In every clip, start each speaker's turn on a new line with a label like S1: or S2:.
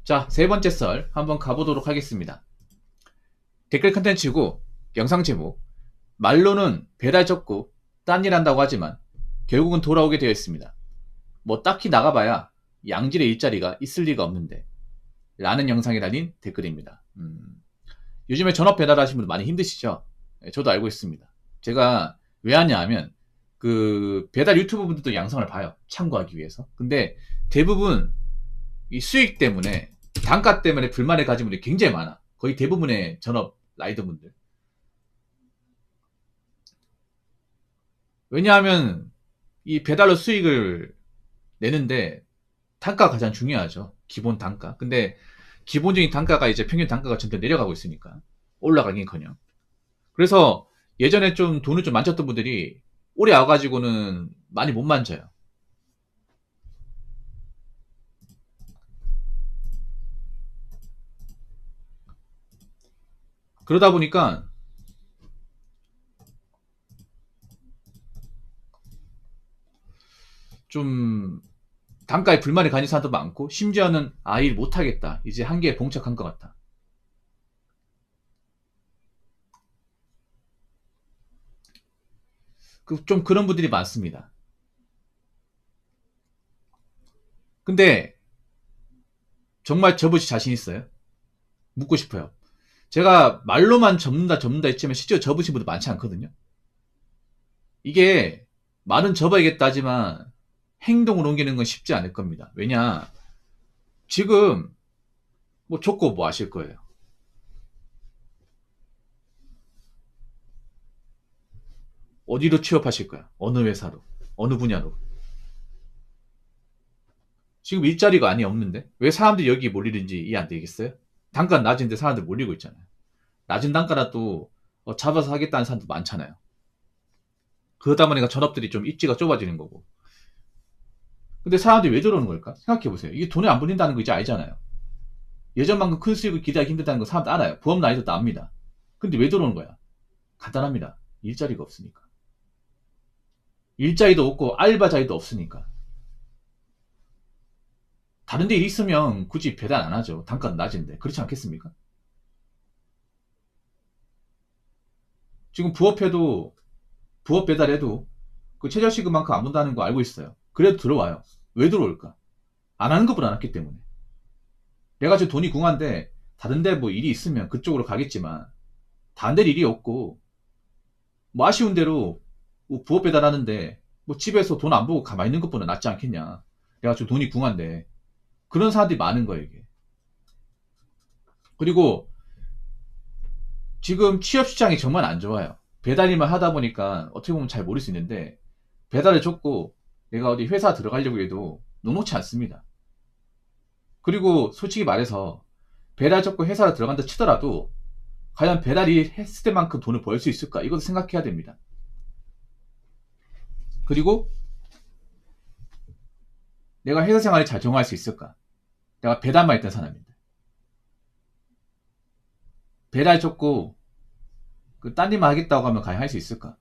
S1: 자, 세 번째 썰 한번 가보도록 하겠습니다. 댓글 컨텐츠고 영상 제목, 말로는 배달 접고 딴 일 한다고 하지만 결국은 돌아오게 되어 있습니다. 뭐 딱히 나가봐야 양질의 일자리가 있을 리가 없는데 라는 영상이 달린 댓글입니다. 요즘에 전업 배달 하시는 분들 많이 힘드시죠? 저도 알고 있습니다. 제가 왜 하냐 하면 그 배달 유튜브 분들도 영상을 봐요. 참고하기 위해서. 근데 대부분 이 수익 때문에, 단가 때문에 불만을 가진 분들이 굉장히 많아. 거의 대부분의 전업 라이더분들. 왜냐하면 이 배달로 수익을 내는데 단가가 가장 중요하죠. 기본 단가. 근데 기본적인 단가가 이제 평균 단가가 점점 내려가고 있으니까 올라가긴커녕. 그래서 예전에 좀 돈을 좀 만졌던 분들이 올해 와가지고는 많이 못 만져요. 그러다 보니까 좀 단가에 불만이 가진 사람도 많고, 심지어는 일 못하겠다, 이제 한계에 봉착한 것 같다. 좀 그런 분들이 많습니다. 근데 정말 접으실 자신 있어요? 묻고 싶어요. 제가 말로만 접는다 했지만 실제로 접으신 분들 많지 않거든요. 이게 말은 접어야겠다 하지만 행동을 옮기는 건 쉽지 않을 겁니다. 왜냐, 지금 뭐 접고 뭐 하실 거예요? 어디로 취업하실 거야? 어느 회사로? 어느 분야로? 지금 일자리가 아니 없는데 왜 사람들이 여기 몰리는지 이해 안 되겠어요? 단가 낮은데 사람들 몰리고 있잖아요. 낮은 단가라도 잡아서 하겠다는 사람도 많잖아요. 그러다 보니까 전업들이 좀 입지가 좁아지는 거고. 근데 사람들이 왜 저러는 걸까? 생각해보세요. 이게 돈이 안 불린다는 거 이제 알잖아요. 예전만큼 큰 수익을 기대하기 힘들다는 거 사람들 알아요. 보험 나이도 압니다. 근데 왜 저러는 거야? 간단합니다. 일자리가 없으니까. 일자리도 없고 알바 자리도 없으니까. 다른 데 일 있으면 굳이 배달 안 하죠. 단가는 낮은데. 그렇지 않겠습니까? 지금 부업 배달해도 그 최저시급만큼 안 본다는 거 알고 있어요. 그래도 들어와요. 왜 들어올까? 안 하는 것보다 낫기 때문에. 내가 지금 돈이 궁한데 다른 데 뭐 일이 있으면 그쪽으로 가겠지만, 다른 데 일이 없고 뭐 아쉬운 대로 뭐 부업 배달하는데 뭐 집에서 돈 안 보고 가만히 있는 것보다 낫지 않겠냐. 내가 지금 돈이 궁한데. 그런 사람들이 많은 거예요, 이게. 그리고 지금 취업 시장이 정말 안 좋아요. 배달 일만 하다 보니까 어떻게 보면 잘 모를 수 있는데, 배달을 줬고 내가 어디 회사 들어가려고 해도 녹록치 않습니다. 그리고 솔직히 말해서 배달 접고 회사를 들어간다 치더라도 과연 배달 일 했을 때만큼 돈을 벌 수 있을까? 이것도 생각해야 됩니다. 그리고 내가 회사 생활을 잘 적응할 수 있을까? 내가 배달만 했던 사람인데. 배달 접고 딴 일만 하겠다고 하면 과연 할 수 있을까?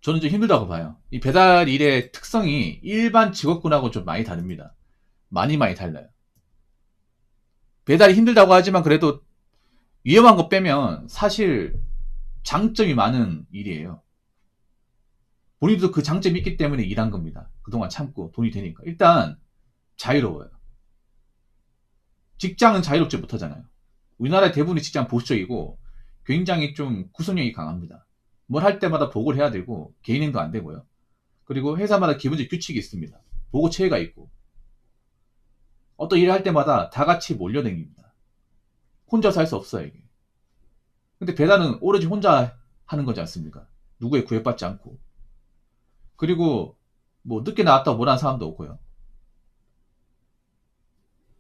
S1: 저는 좀 힘들다고 봐요. 이 배달 일의 특성이 일반 직업군하고 좀 많이 다릅니다. 많이 달라요. 배달이 힘들다고 하지만 그래도 위험한 거 빼면 사실 장점이 많은 일이에요. 본인도 그 장점이 있기 때문에 일한 겁니다. 그동안 참고 돈이 되니까. 일단 자유로워요. 직장은 자유롭지 못하잖아요. 우리나라의 대부분의 직장 보수적이고 굉장히 좀 구속력이 강합니다. 뭘 할 때마다 보고를 해야 되고 개인행도 안 되고요. 그리고 회사마다 기본적 규칙이 있습니다. 보고 체계가 있고, 어떤 일을 할 때마다 다 같이 몰려다닙니다. 혼자서 할 수 없어요, 이게. 근데 배달은 오로지 혼자 하는 거지 않습니까? 누구의 구애받지 않고. 그리고 뭐 늦게 나왔다고 뭐라는 사람도 없고요.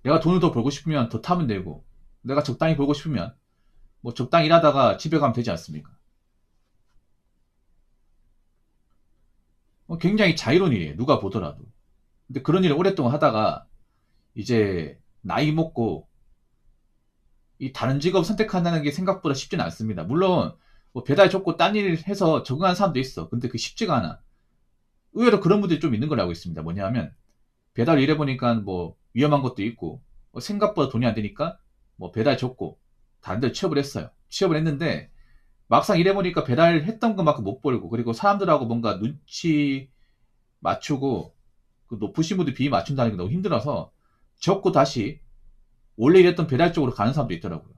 S1: 내가 돈을 더 벌고 싶으면 더 타면 되고, 내가 적당히 벌고 싶으면 뭐 적당히 일하다가 집에 가면 되지 않습니까? 굉장히 자유로운 일이에요, 누가 보더라도. 근데 그런 일을 오랫동안 하다가 이제 나이 먹고 이 다른 직업 선택한다는 게 생각보다 쉽지는 않습니다. 물론 뭐 배달 접고 딴 일 해서 적응하는 사람도 있어. 근데 그 쉽지가 않아. 의외로 그런 분들이 좀 있는 걸 알고 있습니다. 뭐냐면 배달 일해보니까 뭐 위험한 것도 있고 생각보다 돈이 안 되니까 뭐 배달 접고 다른 데 취업을 했어요. 취업을 했는데 막상 일해보니까 배달했던 것만큼 못 벌고, 그리고 사람들하고 뭔가 눈치 맞추고 그 높으신 분들 비위 맞춘다는 게 너무 힘들어서 접고 다시 원래 일했던 배달 쪽으로 가는 사람도 있더라고요.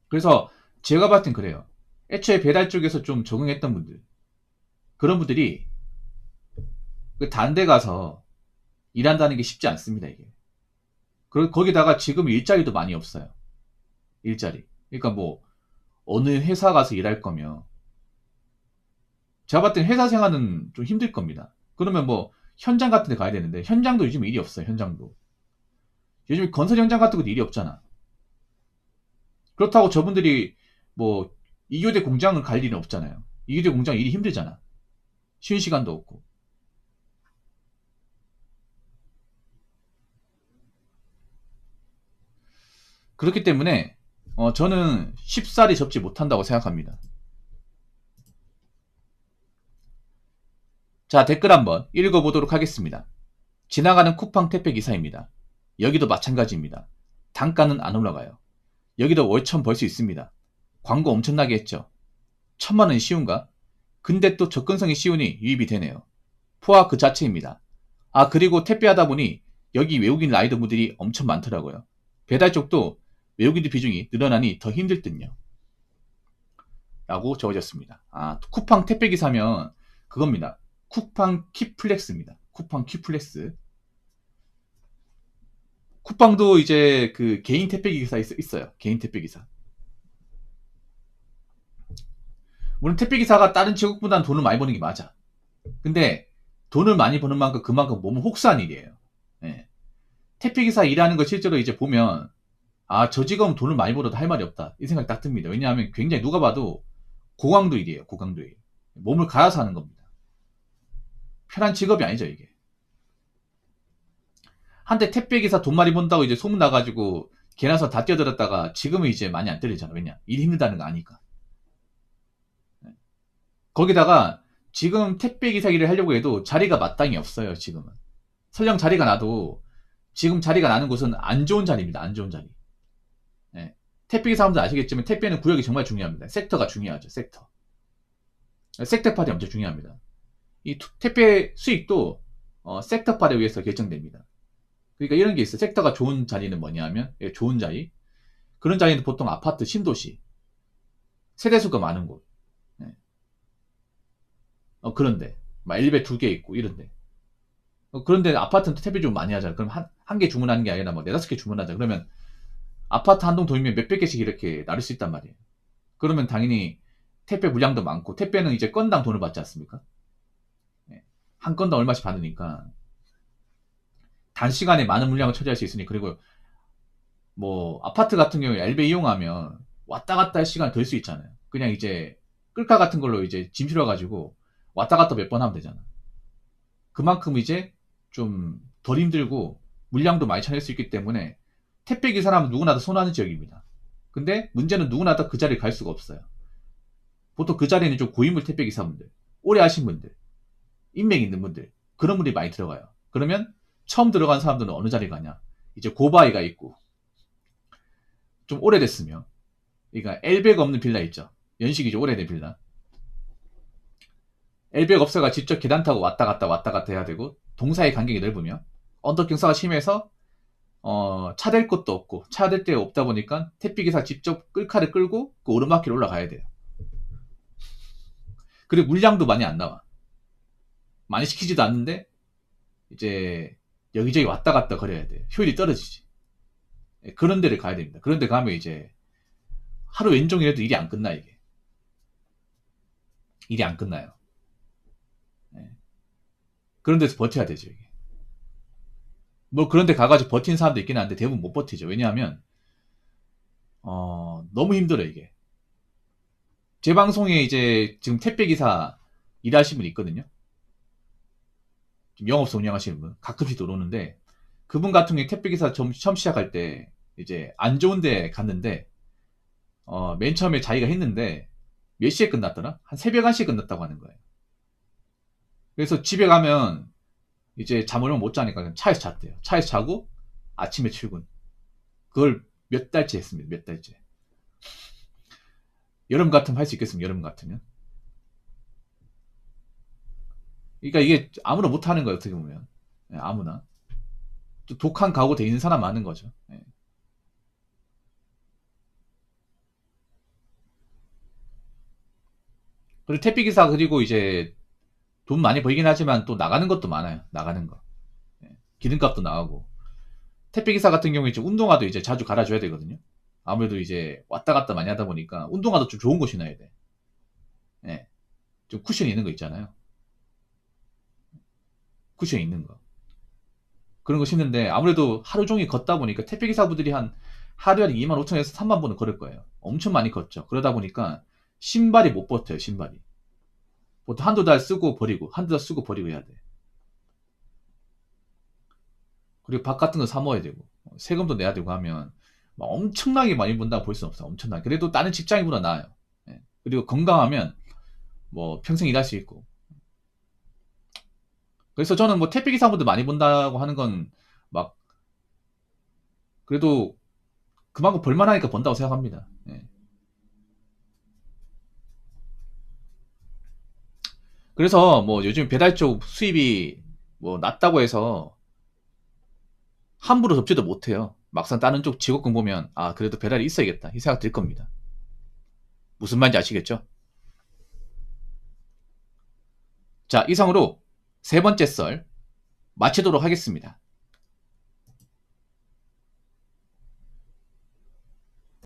S1: 그래서 제가 봤을 땐 그래요. 애초에 배달 쪽에서 좀 적응했던 분들, 그런 분들이 그 다른 데 가서 일한다는 게 쉽지 않습니다, 이게. 거기다가 지금 일자리도 많이 없어요. 일자리. 그러니까 뭐 어느 회사 가서 일할 거면 제가 봤을 땐 회사 생활은 좀 힘들 겁니다. 그러면 뭐 현장 같은 데 가야 되는데 현장도 요즘 일이 없어요. 현장도. 요즘 건설 현장 같은 것도 일이 없잖아. 그렇다고 저분들이 뭐 이교대 공장을 갈 일은 없잖아요. 이교대 공장 일이 힘들잖아. 쉬는 시간도 없고. 그렇기 때문에 저는 쉽사리 접지 못한다고 생각합니다. 자, 댓글 한번 읽어보도록 하겠습니다. 지나가는 쿠팡 택배 기사입니다. 여기도 마찬가지입니다. 단가는 안 올라가요. 여기도 월천 벌 수 있습니다. 광고 엄청나게 했죠. 1000만원이 쉬운가? 근데 또 접근성이 쉬우니 유입이 되네요. 포화 그 자체입니다. 아, 그리고 택배하다 보니 여기 외국인 라이더분들이 엄청 많더라고요. 배달 쪽도 외국인들 비중이 늘어나니 더 힘들 듯요. 라고 적어졌습니다. 아, 쿠팡 택배기사면 그겁니다. 쿠팡 키플렉스입니다. 쿠팡 키플렉스. 쿠팡도 이제 그 개인 택배기사 있어요. 개인 택배기사. 물론 택배기사가 다른 직업보다는 돈을 많이 버는 게 맞아. 근데 돈을 많이 버는 만큼 그만큼 몸은 혹사한 일이에요. 예. 택배기사 일하는 거 실제로 이제 보면 아, 저 직업은 돈을 많이 벌어도 할 말이 없다. 이 생각이 딱 듭니다. 왜냐하면 굉장히 누가 봐도 고강도 일이에요. 고강도 일. 몸을 갈아서 하는 겁니다. 편한 직업이 아니죠, 이게. 한때 택배기사 돈 많이 번다고 이제 소문 나가지고 개나서 다 뛰어들었다가 지금은 이제 많이 안 때리잖아. 왜냐? 일이 힘들다는 거 아니까. 거기다가 지금 택배기사 일을 하려고 해도 자리가 마땅히 없어요, 지금은. 설령 자리가 나도 지금 자리가 나는 곳은 안 좋은 자리입니다. 안 좋은 자리. 네. 택배기사 사람들 아시겠지만 택배는 구역이 정말 중요합니다. 섹터가 중요하죠. 섹터. 섹터팔이 엄청 중요합니다. 이 택배 수익도 섹터팔에 의해서 결정됩니다. 그러니까 이런 게 있어요. 섹터가 좋은 자리는 뭐냐면 좋은 자리. 그런 자리는 보통 아파트, 신도시, 세대수가 많은 곳. 네. 그런데 막 엘리베이터 2개 있고 이런데. 그런데 아파트는 택배 좀 많이 하잖아. 그럼 한 개 주문하는 게 아니라 뭐 4-5개 주문하자. 그러면 아파트 한 동 돌면 몇백 개씩 이렇게 나를 수 있단 말이에요. 그러면 당연히 택배 물량도 많고, 택배는 이제 건당 돈을 받지 않습니까? 네. 한 건당 얼마씩 받으니까 단시간에 많은 물량을 처리할 수 있으니. 그리고 뭐 아파트 같은 경우에 엘베 이용하면 왔다 갔다 할 시간 덜 수 있잖아요. 그냥 이제 끌카 같은 걸로 이제 짐 실어가지고 왔다 갔다 몇 번 하면 되잖아. 그만큼 이제 좀 덜 힘들고 물량도 많이 처리할 수 있기 때문에 택배 기사라면 누구나 다 선호하는 지역입니다. 근데 문제는 누구나 다 그 자리에 갈 수가 없어요. 보통 그 자리에는 좀 고인물 택배 기사분들, 오래 하신 분들, 인맥 있는 분들, 그런 분들이 많이 들어가요. 그러면 처음 들어간 사람들은 어느 자리 가냐? 이제 고바위가 있고 좀 오래됐으면, 그러니까 엘베가 없는 빌라 있죠. 연식이 좀 오래된 빌라. 엘베가 없어가 직접 계단 타고 왔다 갔다 해야 되고, 동사의 간격이 넓으면 언덕 경사가 심해서 차 댈 곳도 없고 차 댈 데 없다 보니까 택배기사 직접 끌카를 끌고 그 오르막길 올라가야 돼요. 그리고 물량도 많이 안 나와. 많이 시키지도 않는데 이제 여기저기 왔다 갔다 거려야 돼. 효율이 떨어지지. 그런 데를 가야 됩니다. 그런 데 가면 이제 하루 왼종일 해도 일이 안 끝나, 이게. 일이 안 끝나요. 그런 데서 버텨야 되죠, 이게. 뭐 그런 데 가가지고 버틴 사람도 있긴 한데 대부분 못 버티죠. 왜냐하면 너무 힘들어요, 이게. 제 방송에 이제 지금 택배기사 일하시는 분 있거든요. 영업소 운영하시는 분. 가끔씩 들어오는데, 그분 같은 경우에 택배기사 처음 시작할 때 이제 안 좋은 데 갔는데 맨 처음에 자기가 했는데 몇 시에 끝났더라? 한 새벽 1시에 끝났다고 하는 거예요. 그래서 집에 가면 이제 잠을 못 자니까 그냥 차에서 잤대요. 차에서 자고 아침에 출근. 그걸 몇 달째 했습니다. 몇 달째. 여름 같으면 할 수 있겠습니다. 여름 같으면. 그러니까 이게 아무나 못하는 거예요. 어떻게 보면. 예, 아무나. 또 독한 각오 돼 있는 사람 많은 거죠. 예. 그리고 택배기사 그리고 이제 돈 많이 벌긴 하지만 또 나가는 것도 많아요. 나가는 거. 예. 기름값도 나가고. 택배기사 같은 경우에 이제 운동화도 이제 자주 갈아줘야 되거든요. 아무래도 이제 왔다 갔다 많이 하다 보니까 운동화도 좀 좋은 거 신어야 돼. 예. 좀 쿠션 있는 거 있잖아요. 쿠션 있는 거. 그런 거 신는데 아무래도 하루 종일 걷다 보니까 택배기사분들이 한 하루에 25,000에서 30,000번은 걸을 거예요. 엄청 많이 걷죠. 그러다 보니까 신발이 못 버텨요. 신발이. 보통 한두 달 쓰고 버리고 한두 달 쓰고 버리고 해야 돼. 그리고 밥 같은 거 사 먹어야 되고 세금도 내야 되고 하면 막 엄청나게 많이 번다고 볼 수는 없어. 엄청나게. 그래도 다른 직장인보다 나아요. 예. 그리고 건강하면 뭐 평생 일할 수 있고. 그래서 저는 뭐 택배기사분들 많이 번다고 하는 건 막 그래도 그만큼 벌만하니까 번다고 생각합니다. 예. 그래서 뭐 요즘 배달 쪽 수입이 뭐 낮다고 해서 함부로 접지도 못해요. 막상 다른 쪽 직업군 보면 아 그래도 배달이 있어야겠다 이 생각 들 겁니다. 무슨 말인지 아시겠죠? 자, 이상으로 세 번째 썰 마치도록 하겠습니다.